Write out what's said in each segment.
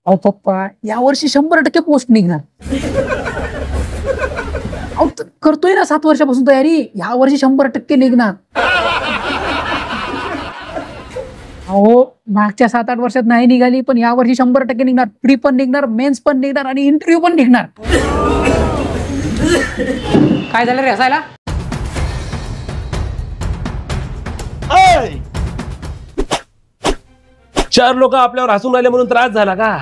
अहो पप्पा, यावर्षी 100% पोस्ट निघणार. अहो करतोय ना 7 वर्षापासून तयारी. या वर्षी 100% निघणार. अहो मागच्या 7-8 वर्षात नाही निघाली, पण या वर्षी 100% निघणार. प्री पण निघणार, मेन्स पण निघणार आणि इंटरव्ह्यू पण निघणार. काय झालं रे हसायला? चार लोक आपल्यावर हसून राहिले म्हणून त्रास झाला का?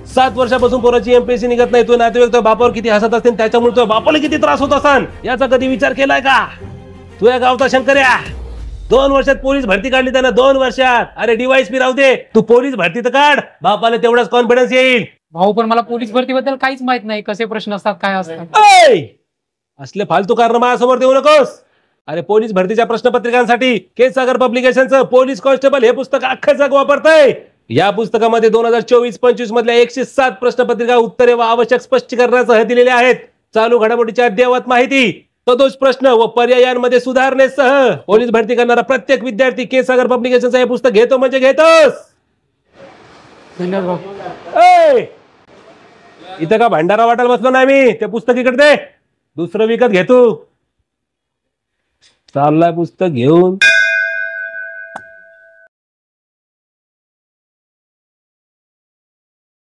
7 वर्षापासून पोराची एमपीएससी निघत नाही. तो नातेवाईक तो बापावर किती हसत असतील, त्याच्यामुळे तो बापाला किती त्रास होत असन याचा कधी विचार केलाय का? तुझ्या गावचा शंकर्या 2 वर्षात पोलीस भरती काढली त्यानं. 2 वर्षात. अरे डिवाइस मी राहू दे, तू पोलीस भरती तर काढ. बापाला तेवढाच कॉन्फिडन्स येईल. भाऊ पण मला पोलीस भरतीबद्दल काहीच माहित नाही. कसे प्रश्न असतात, काय असतात. असले फालतू कारण माझ्यासमोर देऊ नकोस. अरे पोलीस भरतीच्या प्रश्नपत्रिकांसाठी केस सागर पब्लिकेशनचं पोलीस कॉन्स्टेबल हे पुस्तक अख्खं जग वापरतंय. या पुस्तकामध्ये 2024-25 मधल्या 107 प्रश्नपत्रिका, उत्तरे व आवश्यक स्पष्टीकरणासह दिलेले आहेत. चालू घडामोडीची अद्ययावत माहिती, सदोष प्रश्न व पर्यायांमध्ये सुधारणेसह पोलीस भरती करणारा प्रत्येक विद्यार्थी केस सागर पब्लिकेशनचं हे पुस्तक घेतो म्हणजे घेतोस. धन्यवाद. इथं का भंडारा वाटायला बसलो नाही मी. ते पुस्तक इकडे दे, दुसरं विकत घेतो. चाललाय पुस्तक घेऊन.